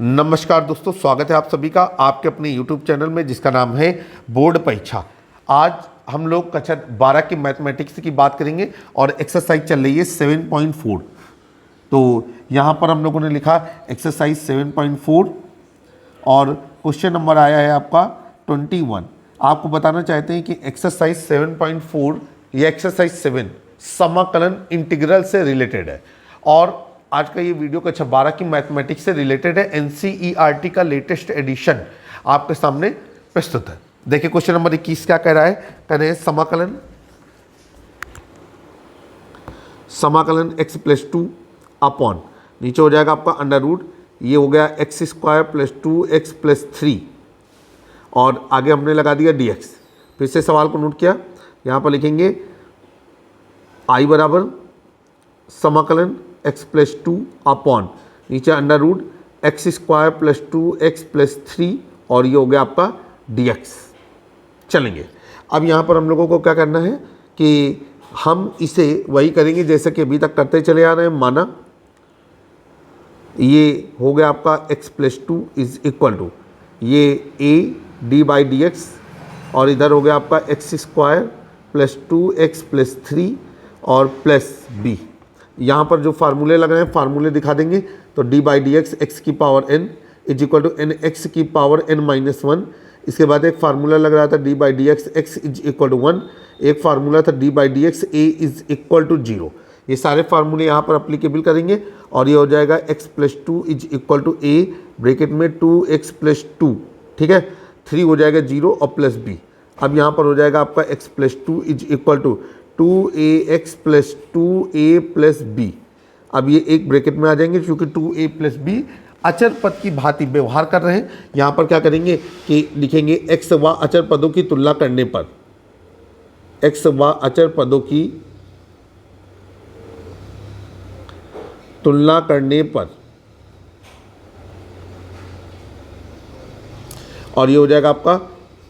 नमस्कार दोस्तों, स्वागत है आप सभी का आपके अपने YouTube चैनल में जिसका नाम है बोर्ड परीक्षा। आज हम लोग कक्षा 12 की मैथमेटिक्स की बात करेंगे और एक्सरसाइज चल रही है 7.4। तो यहाँ पर हम लोगों ने लिखा एक्सरसाइज 7.4 और क्वेश्चन नंबर आया है आपका 21। आपको बताना चाहते हैं कि एक्सरसाइज 7.4 या एक्सरसाइज 7 समाकलन इंटीग्रल से रिलेटेड है और आज का ये वीडियो कक्षा 12 की मैथमेटिक्स से रिलेटेड है। एनसीईआरटी का लेटेस्ट एडिशन आपके सामने प्रस्तुत है। देखिए क्वेश्चन नंबर 21 क्या कह रहा है। कह रहे हैं समाकलन x प्लस 2 अपॉन, नीचे हो जाएगा आपका अंडर रूट, ये हो गया x square plus 2x plus 3 और आगे हमने लगा दिया dx। फिर से सवाल को नोट किया, यहाँ पर लिखेंगे i बराबर समाकलन x प्लस 2 अपॉन, नीचे under root x square plus 2x plus 3 और ये हो गया आपका dx। चलेंगे अब यहाँ पर हम लोगों को क्या करना है कि हम इसे वही करेंगे जैसे कि अभी तक करते चले आ रहे हैं। माना ये हो गया आपका x plus 2 is equal to ये a d by D x और इधर हो गया आपका x square plus 2x plus 3 और प्लस b। यहाँ पर जो फार्मूले लग रहे हैं फार्मूले दिखा देंगे। तो d by D x x की power n is equal to N x की पावर n माइनस 1। इसके बाद एक फार्मूला लग रहा था d by D x X is equal to 1। एक फार्मूला था d by D X A is equal to 0। ये सारे फार्मूले यहाँ पर अप्लीकेबल करेंगे और ये हो जाएगा x plus 2 is equal to a bracket में 2x प्लस 2, ठीक है, 3 हो जाएगा 0 और प्लस b। अब यहाँ पर हो जाएगा आपका x plus 2 is equal to 2ax plus 2a plus b। अब ये एक ब्रैकेट में आ जाएंगे क्योंकि 2a प्लस b अचर पद की भांति व्यवहार कर रहे हैं। यहाँ पर क्या करेंगे कि लिखेंगे x व अचर पदों की तुलना करने पर, x व अचर पदों की तुलना करने पर, और ये हो जाएगा आपका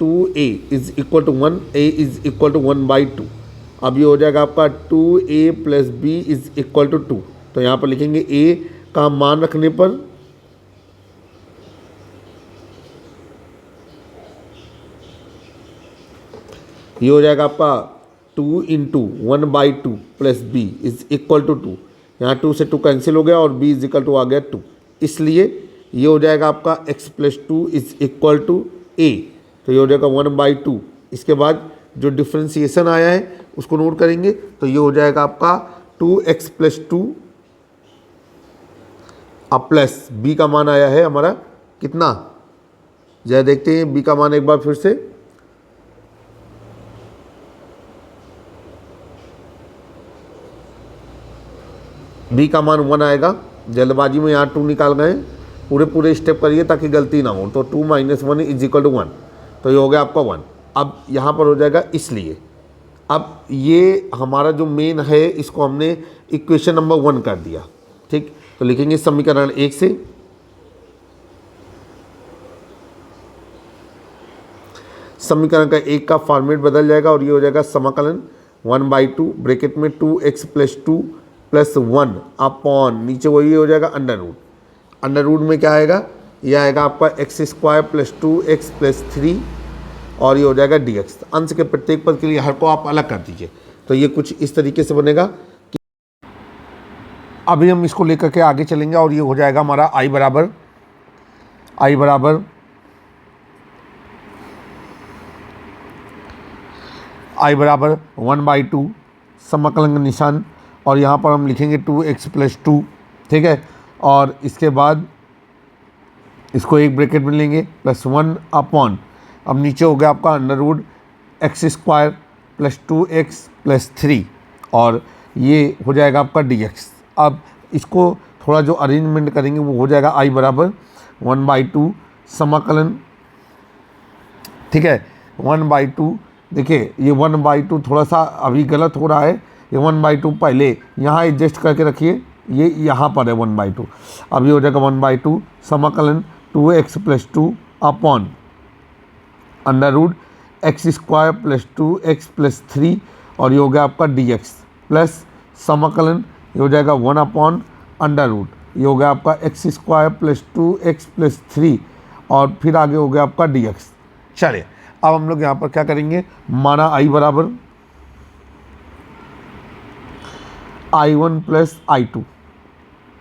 2a is equal to 1, a is equal to 1/2। अब ये हो जाएगा आपका 2a plus b is equal to 2। तो यहाँ पर लिखेंगे a का मान रखने पर ये हो जाएगा आपका 2 into 1/2 plus b is equal to 2। यहाँ 2 से 2 कैंसिल हो गया और b इज इक्वल टू आ गया 2। इसलिए ये हो जाएगा आपका x plus 2 is equal to a। तो ये हो जाएगा 1/2। इसके बाद जो डिफ्रेंसिएशन आया है उसको नोट करेंगे। तो ये हो जाएगा आपका 2x प्लस 2 अब प्लस b का मान आया है हमारा कितना, जरा देखते हैं b का मान एक बार फिर से। b का मान 1 आएगा। जल्दबाजी में यहाँ 2 निकाल गए, पूरे स्टेप करिए ताकि गलती ना हो। तो 2 माइनस 1 इज इक्वल टू 1। तो ये हो गया आपका 1। अब यहाँ पर हो जाएगा इसलिए अब ये हमारा जो मेन है इसको हमने इक्वेशन नंबर 1 कर दिया, ठीक। तो लिखेंगे समीकरण 1 से समीकरण का 1 का फॉर्मेट बदल जाएगा और ये हो जाएगा समाकलन 1/2 ब्रैकेट में 2x प्लस 2 प्लस 1 अपॉन, नीचे वही हो जाएगा अंडर रूट। अंडर रूट में क्या आएगा, ये आएगा आपका x square plus 2x plus 3 और ये हो जाएगा dx। अंश के प्रत्येक पद के लिए हर को आप अलग कर दीजिए। तो ये कुछ इस तरीके से बनेगा कि अभी हम इसको लेकर के आगे चलेंगे और ये हो जाएगा हमारा i बराबर 1/2 समाकलन का निशान और यहाँ पर हम लिखेंगे 2x प्लस 2, ठीक है। और इसके बाद इसको एक ब्रैकेट में लेंगे प्लस 1 अपॉन, अब नीचे हो गया आपका under root x square plus 2x plus 3 और ये हो जाएगा आपका dx। अब इसको थोड़ा जो अरेंजमेंट करेंगे वो हो जाएगा i बराबर 1/2 समाकलन, ठीक है, 1/2। देखिए ये 1/2 थोड़ा सा अभी गलत हो रहा है। ये 1/2 पहले यहाँ एडजस्ट करके रखिए, ये यहाँ पर है 1/2। अब ये हो जाएगा 1/2 समाकलन 2x plus 2 upon under root x square plus 2x plus 3 और ये हो गया आपका dx प्लस समाकलन ये हो जाएगा 1 अपॉन अंडर रूट ये हो गया आपका x square plus 2x plus 3 और फिर आगे हो गया आपका dx। चलिए अब हम लोग यहाँ पर क्या करेंगे, माना i बराबर i1 प्लस i2,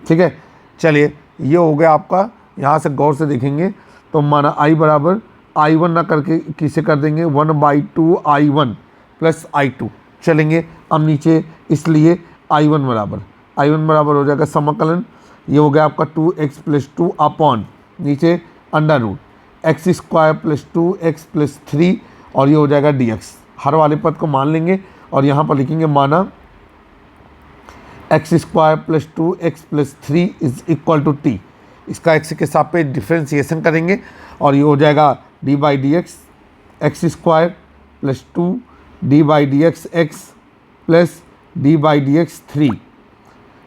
ठीक है। चलिए ये हो गया आपका, यहाँ से गौर से देखेंगे तो माना i बराबर i1 ना करके किसे कर देंगे 1/2 i1 प्लस i2। चलेंगे अब नीचे, इसलिए i1 बराबर हो जाएगा समाकलन, ये हो गया आपका 2x प्लस 2 अपॉन नीचे under root x square plus 2x plus 3 और ये हो जाएगा dx। हर वाले पद को मान लेंगे और यहाँ पर लिखेंगे माना x square plus 2x plus 3 is equal to t। इसका x के सापेक्ष डिफ्रेंसिएशन करेंगे और ये हो जाएगा d by D x x square plus 2 d by D x x plus d by D x 3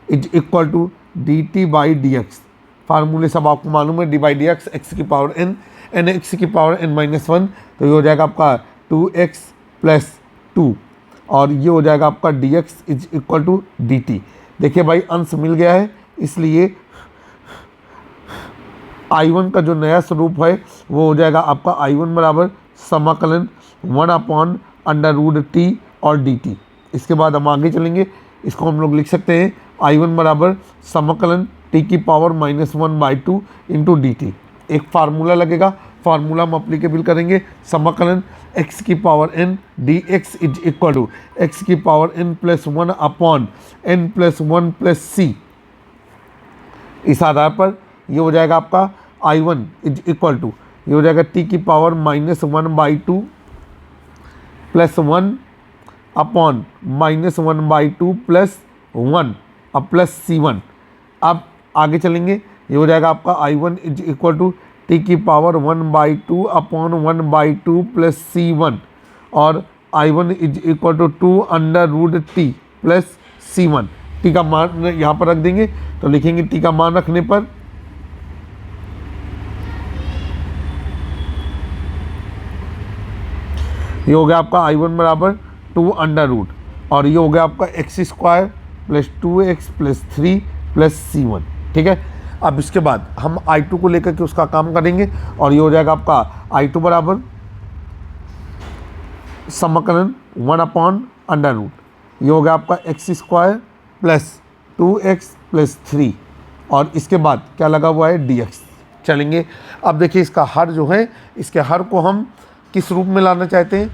is equal to d t by D x. फार्मूले सब आपको मालूम है, d by D x x की पावर n एन एक्स की power n-1, तो ये हो जाएगा आपका 2x प्लस 2 और ये हो जाएगा आपका dx is equal to dt। देखिए भाई अंश मिल गया है, इसलिए I1 का जो नया स्वरूप है वो हो जाएगा आपका I1 बराबर समाकलन 1/√t और dt। इसके बाद हम आगे चलेंगे, इसको हम लोग लिख सकते हैं I1 बराबर समाकलन t की पावर -1/2 इंटू dt। एक फार्मूला लगेगा, फार्मूला हम अप्लीकेबल करेंगे, समाकलन x की power n dx is equal to X की power n plus 1 upon n plus 1 plus c। इस आधार पर ये हो जाएगा आपका I1 इज इक्वल टू, ये हो जाएगा t की पावर -1/2 प्लस 1 अपॉन -1/2 प्लस 1 अब प्लस c1। अब आगे चलेंगे, ये हो जाएगा आपका I1 is equal to t की पावर 1/2 अपॉन 1/2 प्लस c1 और I1 is equal to 2√t plus c1। T का मान यहाँ पर रख देंगे, तो लिखेंगे टी का मान रखने पर ये हो गया आपका I1 बराबर 2√, और ये हो गया आपका x square plus 2x plus 3 plus c1, ठीक है। अब इसके बाद हम I2 को लेकर के उसका काम करेंगे और ये हो जाएगा आपका I2 बराबर समाकलन 1/√, ये हो गया आपका x square plus 2x plus 3 और इसके बाद क्या लगा हुआ है dx। चलेंगे अब देखिए इसका हर जो है, इसके हर को हम किस रूप में लाना चाहते हैं,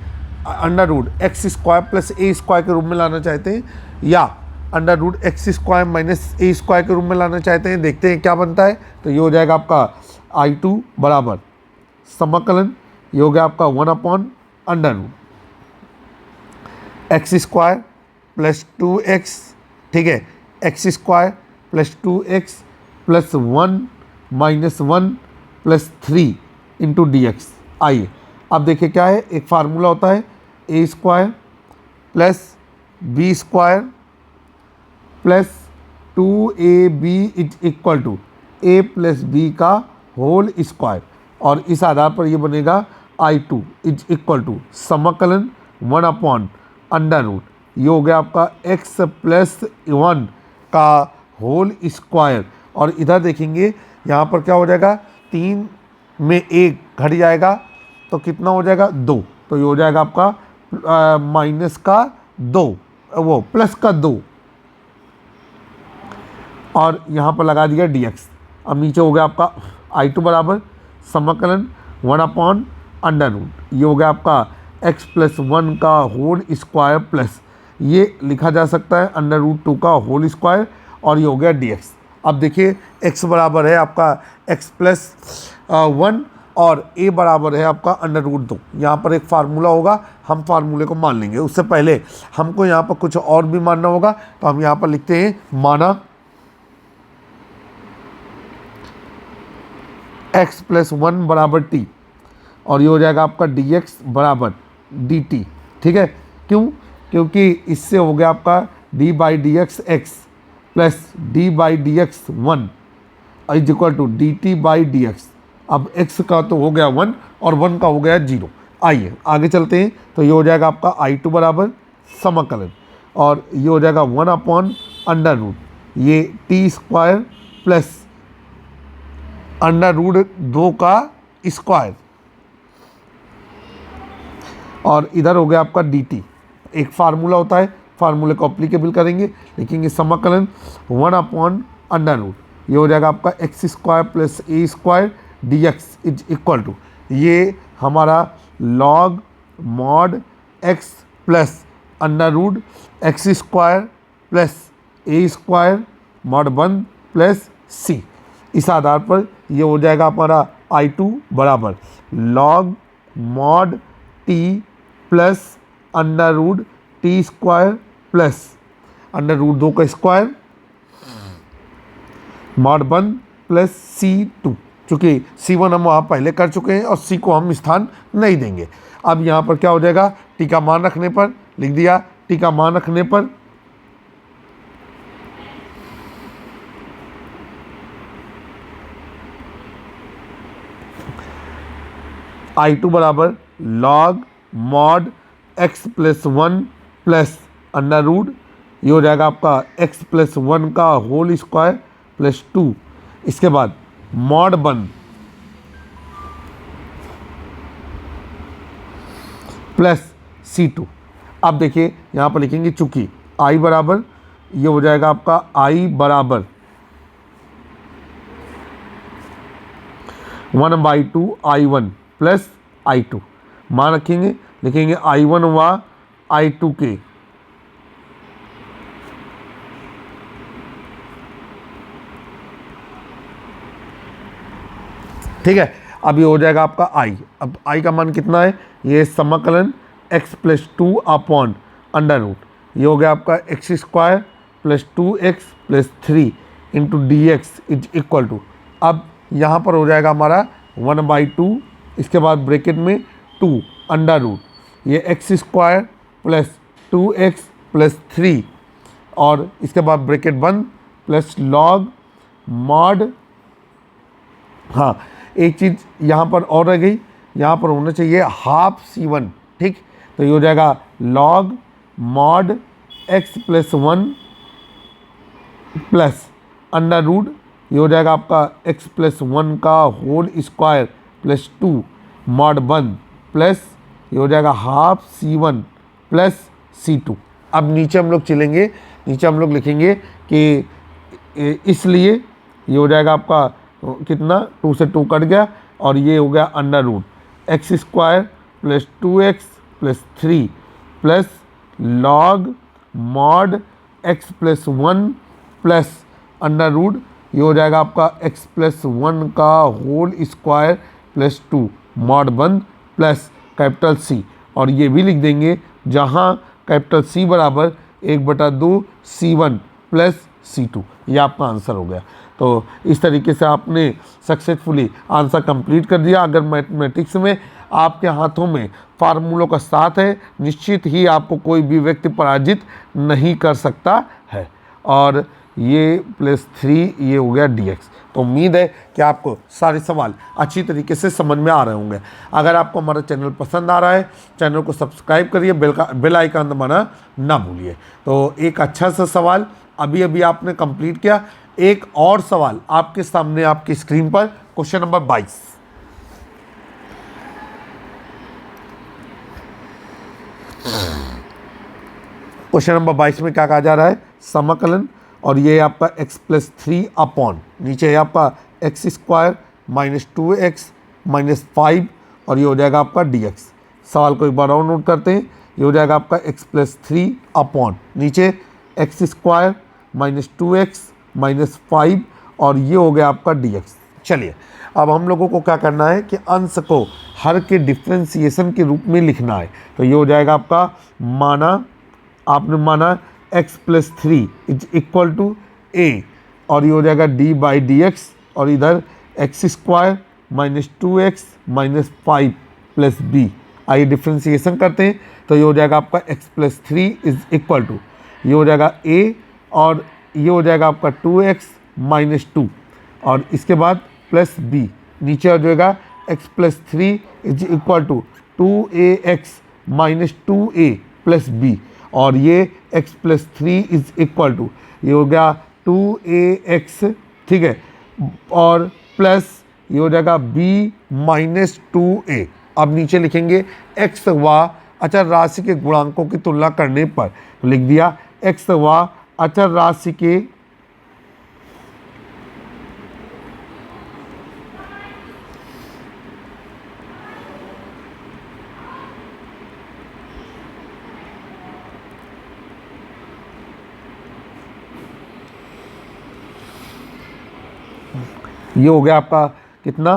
√x square plus a square के रूप में लाना चाहते हैं या √x square minus a square के रूप में लाना चाहते हैं। देखते हैं क्या बनता है। तो ये हो जाएगा आपका I2 बराबर समाकलन, ये हो गया आपका 1/√x स्क्वायर प्लस 2x, ठीक है, x square plus 2x plus 1 minus 1 plus 3 into dx। आइए अब देखिए क्या है, एक फार्मूला होता है a square plus b square plus 2ab is equal to a plus b का होल स्क्वायर और इस आधार पर ये बनेगा I2 इज इक्वल टू समाकलन 1/√, ये हो गया आपका x प्लस 1 का होल स्क्वायर और इधर देखेंगे यहाँ पर क्या हो जाएगा, 3 में 1 घट जाएगा तो कितना हो जाएगा 2, तो ये हो जाएगा आपका माइनस का 2 वो प्लस का 2 और यहाँ पर लगा दिया dx। अब नीचे हो गया आपका I2 बराबर समाकलन 1/√, ये हो गया आपका x प्लस 1 का होल स्क्वायर प्लस ये लिखा जा सकता है √2 का होल स्क्वायर और ये हो गया dx। अब देखिए x बराबर है आपका x प्लस 1 और a बराबर है आपका √2। यहाँ पर एक फार्मूला होगा, हम फार्मूले को मान लेंगे। उससे पहले हमको यहाँ पर कुछ और भी मानना होगा, तो हम यहाँ पर लिखते हैं माना x प्लस 1 बराबर t और ये हो जाएगा आपका dx बराबर dt, ठीक है। क्यों? क्योंकि इससे हो गया आपका d by D x x plus d by D x 1 is equal to dt by D x. अब x का तो हो गया 1 और 1 का हो गया 0। आइए आगे चलते हैं, तो ये हो जाएगा आपका I2 बराबर समाकलन और ये हो जाएगा 1/√, ये t square plus under root 2 का स्क्वायर, और इधर हो गया आपका dt। एक फार्मूला होता है, फार्मूले को अप्लीकेबल करेंगे, लिखेंगे समाकलन 1 अंडर रूट, ये हो जाएगा आपका x square plus A square D x is equal to, ये हमारा log mod X plus under root x square plus A square mod 1 plus सी। इस आधार पर ये हो जाएगा हमारा I2 बराबर log mod T plus under root T square plus under root 2 का स्क्वायर मॉड 1 प्लस C2। चूँकि C1 हम वहाँ पहले कर चुके हैं और C को हम स्थान नहीं देंगे। अब यहाँ पर क्या हो जाएगा, टी का मान रखने पर लिख दिया, टी का मान रखने पर I2 बराबर log mod x plus 1 plus under root, ये हो जाएगा आपका x प्लस 1 का होल स्क्वायर प्लस 2, इसके बाद मॉड 1 प्लस C2। अब देखिए यहाँ पर लिखेंगे चूंकि I बराबर, ये हो जाएगा आपका I बराबर 1/2 I1 प्लस I2, मान रखेंगे, लिखेंगे I1 व I2 के ठीक है। अब ये हो जाएगा आपका I, अब I का मान कितना है, ये समाकलन x plus 2 upon under root, ये हो गया आपका x square plus 2x plus 3 into d x is equal to, अब यहाँ पर हो जाएगा हमारा 1/2, इसके बाद ब्रैकेट में 2 अंडर रूट, ये x square plus 2x plus 3 और इसके बाद ब्रैकेट बंद प्लस लॉग मॉड, हाँ एक चीज़ यहाँ पर और रह गई, यहाँ पर होना चाहिए हाफ C1, ठीक, तो ये हो जाएगा log mod x plus 1 plus under root, ये हो जाएगा आपका x प्लस 1 का whole square plus 2 mod 1 plus ये हो जाएगा हाफ C1 प्लस C2। अब नीचे हम लोग चलेंगे, नीचे हम लोग लिखेंगे कि इसलिए ये हो जाएगा आपका कितना, 2 से 2 कट गया और ये हो गया under root x square plus 2x plus 3 plus log mod x plus 1 plus under root, ये हो जाएगा आपका x प्लस 1 का whole square plus 2 mod 1 plus capital C, और ये भी लिख देंगे जहाँ कैपिटल C बराबर 1/2 C1 प्लस C2, ये आपका आंसर हो गया। तो इस तरीके से आपने सक्सेसफुली आंसर कंप्लीट कर दिया। अगर मैथमेटिक्स में आपके हाथों में फार्मूलों का साथ है, निश्चित ही आपको कोई भी व्यक्ति पराजित नहीं कर सकता है। और ये प्लस 3 ये हो गया dx। तो उम्मीद है कि आपको सारे सवाल अच्छी तरीके से समझ में आ रहे होंगे। अगर आपको हमारा चैनल पसंद आ रहा है, चैनल को सब्सक्राइब करिए, बेल आइकन दबाना ना भूलिए। तो एक अच्छा सा सवाल अभी अभी आपने कंप्लीट किया। एक और सवाल आपके सामने आपकी स्क्रीन पर, क्वेश्चन नंबर 22। क्वेश्चन नंबर 22 में क्या कहा जा रहा है, समाकलन, और ये आपका x प्लस 3 अपॉन, नीचे है आपका x square minus 2x minus 5 और ये हो जाएगा आपका dx। सवाल को एक बार और नोट करते हैं, ये हो जाएगा आपका x प्लस 3 अपॉन, नीचे x square minus 2x minus 5 और ये हो गया आपका dx। चलिए अब हम लोगों को क्या करना है कि अंश को हर के डिफ्रेंसिएशन के रूप में लिखना है। तो ये हो जाएगा आपका माना, आपने माना x plus 3 is equal to a और ये हो जाएगा d/dx और इधर x square minus 2x minus 5 plus b। आइए डिफ्रेंसिएशन करते हैं। तो ये हो जाएगा आपका x plus 3 is equal to, ये हो जाएगा a और ये हो जाएगा आपका 2x माइनस 2 और इसके बाद प्लस b, नीचे हो जाएगा x plus 3 is equal to 2ax minus 2a plus b और ये x plus 3 is equal to, ये हो गया 2ax ठीक है, और प्लस ये हो जाएगा b माइनस 2a। अब नीचे लिखेंगे x व अचर राशि के गुणांकों की तुलना करने पर, तो लिख दिया x व अचर राशि के ये हो गया आपका कितना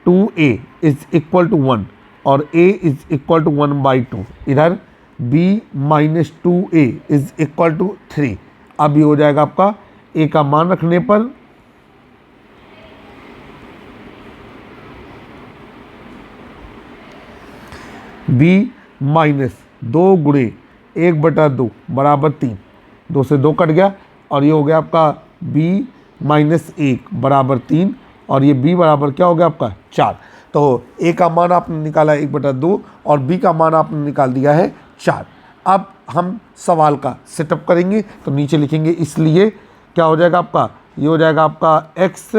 2a इज इक्वल टू 1 और a इज इक्वल टू 1/2। इधर b minus 2a is equal to 3। अब ये हो जाएगा आपका a का मान रखने पर b माइनस 2 गुणे 1/2 बराबर 3, 2 से 2 कट गया और ये हो गया आपका b माइनस 1 बराबर 3 और ये b बराबर क्या हो गया आपका 4। तो a का मान आपने निकाला 1/2 और b का मान आपने निकाल दिया है 4। अब हम सवाल का सेटअप करेंगे, तो नीचे लिखेंगे इसलिए क्या हो जाएगा आपका, ये हो जाएगा आपका x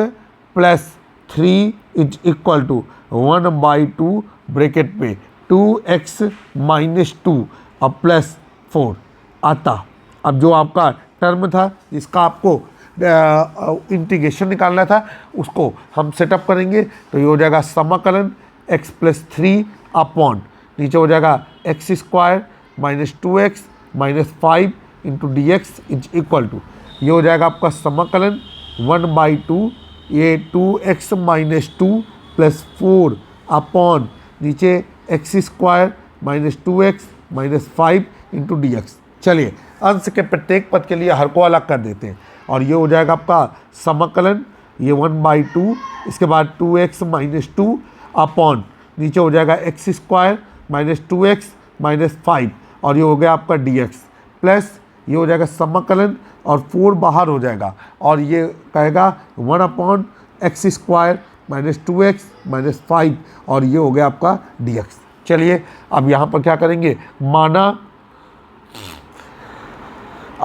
plus 3 is equal to 1/2 bracket पे 2x माइनस 2 और प्लस 4 आता। अब जो आपका टर्म था जिसका आपको इंटीग्रेशन निकालना था उसको हम सेटअप करेंगे, तो ये हो जाएगा समाकलन x प्लस 3 अपॉन नीचे हो जाएगा x square minus 2x minus 5 into d x is equal to, ये हो जाएगा आपका समाकलन 1/2 ये 2x माइनस 2 प्लस 4 अपॉन नीचे x square minus 2x minus 5 into d x. चलिए अंश के प्रत्येक पद के लिए हर को अलग कर देते हैं और ये हो जाएगा आपका समाकलन ये 1/2, इसके बाद 2x माइनस 2 अपॉन नीचे हो जाएगा x square minus 2x minus 5 और ये हो गया आपका dx प्लस ये हो जाएगा समाकलन और 4 बाहर हो जाएगा और ये कहेगा 1/x square minus 2x minus 5 और ये हो गया आपका dx। चलिए अब यहाँ पर क्या करेंगे, माना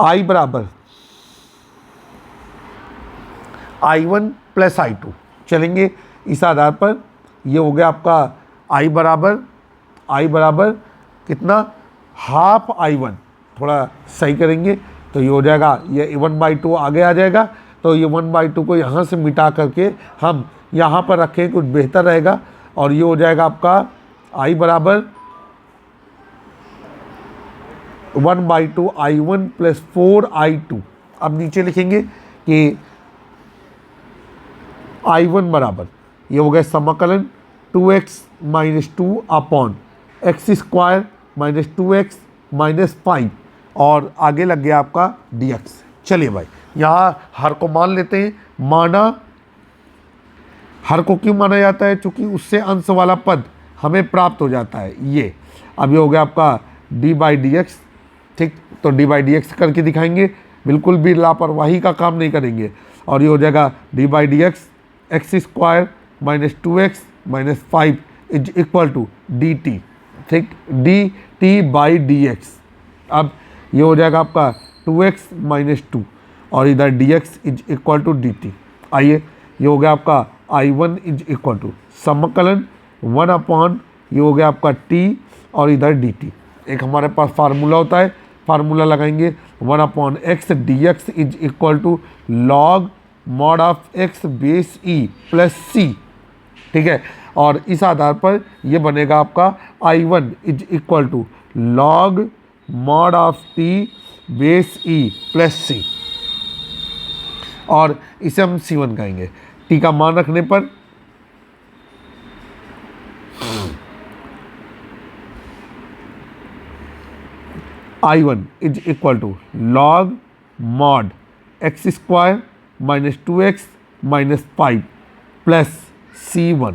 I बराबर I1 प्लस I2 चलेंगे, इस आधार पर ये हो गया आपका I बराबर कितना हाफ I1, थोड़ा सही करेंगे तो ये हो जाएगा ये 1/2 आगे आ जाएगा, तो ये 1/2 को यहाँ से मिटा करके हम यहाँ पर रखें कुछ बेहतर रहेगा और ये हो जाएगा आपका I बराबर 1/2 I1 प्लस 4 I2। अब नीचे लिखेंगे कि I1 बराबर ये हो गया समाकलन 2x minus 2 upon x square minus 2x minus 5 और आगे लग गया आपका dx। चलिए भाई यहाँ हर को मान लेते हैं, माना हर को क्यों माना जाता है, चूँकि उससे अंश वाला पद हमें प्राप्त हो जाता है ये। अब ये हो गया आपका d/dx, ठीक, तो d/dx करके दिखाएंगे, बिल्कुल भी लापरवाही का काम नहीं करेंगे और ये हो जाएगा d/dx x square minus 2x minus 5 is equal to dt, ठीक, dt/dx। अब ये हो जाएगा आपका 2x माइनस 2 और इधर dx is equal to dt। आइए ये हो गया आपका I1 इज इक्वल टू समाकलन 1 अपॉन ये हो गया आपका t और इधर dt। एक हमारे पास फार्मूला होता है, फार्मूला लगाएंगे 1/x dx is equal to log mod of x base e plus c, ठीक है, और इस आधार पर ये बनेगा आपका I1 is equal to log mod of t base e plus c और इसे हम C1 कहेंगे। t का मान रखने पर I1 is equal to log mod x square minus 2x minus 5 plus C1,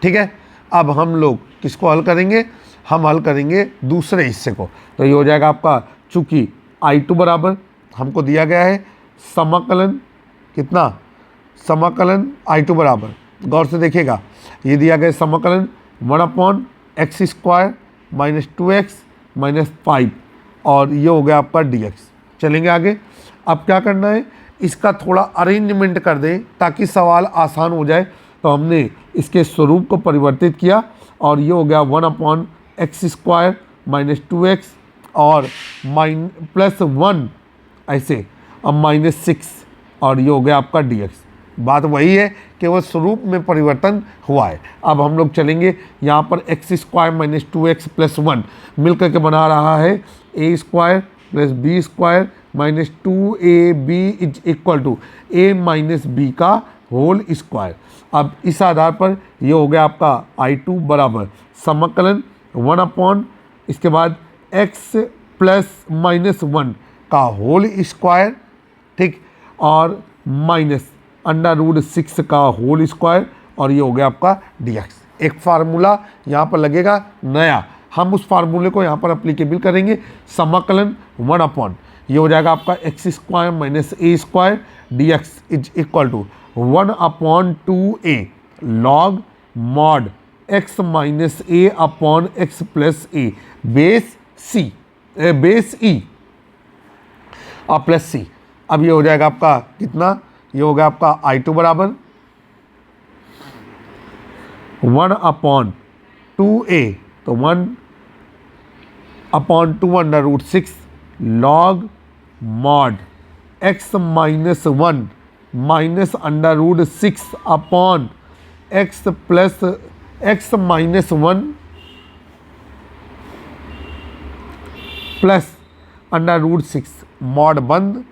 ठीक है। अब हम लोग किसको हल करेंगे, हम हल करेंगे दूसरे हिस्से को, तो ये हो जाएगा आपका चूँकि I2 बराबर हमको दिया गया है समाकलन कितना, समाकलन I2 बराबर, गौर से देखिएगा ये दिया गया समाकलन 1/x square minus 2x minus 5 और ये हो गया आपका dx। चलेंगे आगे, अब क्या करना है, इसका थोड़ा अरेंजमेंट कर दें ताकि सवाल आसान हो जाए, तो हमने इसके स्वरूप को परिवर्तित किया और ये हो गया 1/x² माइनस 2x और +1 ऐसे, अब -6 और ये हो गया आपका dx। बात वही है, केवल स्वरूप में परिवर्तन हुआ है। अब हम लोग चलेंगे यहाँ पर x² माइनस 2x + 1 मिल करके बना रहा है a² + b² minus 2ab = a minus b का होल स्क्वायर। अब इस आधार पर ये हो गया आपका I2 बराबर समाकलन 1 इसके बाद x + -1 का होल स्क्वायर, ठीक, और माइनस √6 का होल स्क्वायर और ये हो गया आपका dx। एक फार्मूला यहाँ पर लगेगा नया, हम उस फार्मूले को यहाँ पर अप्लीकेबल करेंगे। समाकलन 1 ये हो जाएगा आपका x² minus a² dx = 1/2a log mod x minus a/x + a base e और प्लस c। अब ये हो जाएगा आपका कितना, ये हो गया आपका I2 बराबर 1/2a, तो 1/2 √6 log mod x minus 1 minus √6 x plus x minus 1 plus √6 mod बंद,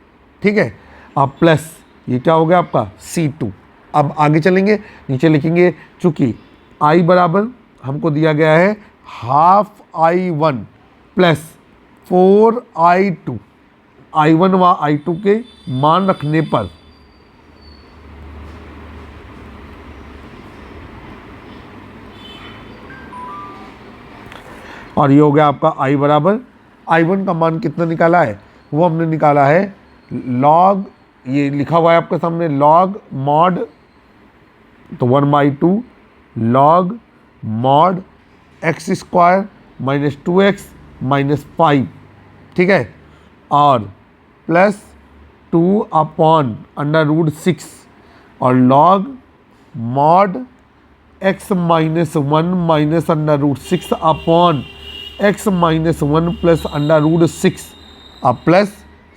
ठीक है। अब प्लस ये क्या हो गया आपका C2। अब आगे चलेंगे, नीचे लिखेंगे चूंकि I बराबर हमको दिया गया है ½ I1 + 4I2, I1 व I2 के मान रखने पर और ये हो गया आपका I बराबर I1 का मान कितना निकाला है, वो हमने निकाला है लॉग, ये लिखा हुआ है आपके सामने लॉग मॉड, तो 1/2 log mod x² minus 2x minus 5, ठीक है, और प्लस 2/√6 और log mod x minus 1 minus √6 x minus 1 plus √6 plus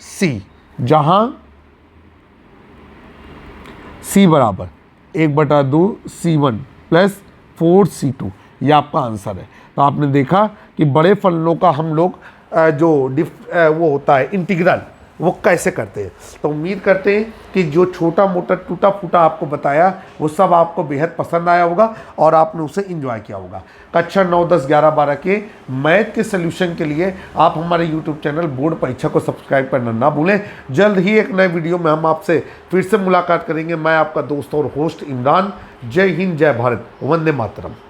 c, जहाँ c बराबर 1/2 C1 प्लस 4 C2, ये आपका आंसर है। तो आपने देखा कि बड़े फलनों का हम लोग जो वो होता है इंटीग्रल, वो कैसे करते हैं। तो उम्मीद करते हैं कि जो छोटा मोटा टूटा फूटा आपको बताया वो सब आपको बेहद पसंद आया होगा और आपने उसे एंजॉय किया होगा। कक्षा 9, 10, 11, 12 के मैथ के सोल्यूशन के लिए आप हमारे यूट्यूब चैनल बोर्ड परीक्षा को सब्सक्राइब करना ना भूलें। जल्द ही एक नए वीडियो में हम आपसे फिर से मुलाकात करेंगे। मैं आपका दोस्त और होस्ट इमरान। जय हिंद, जय भारत, वंदे मातरम।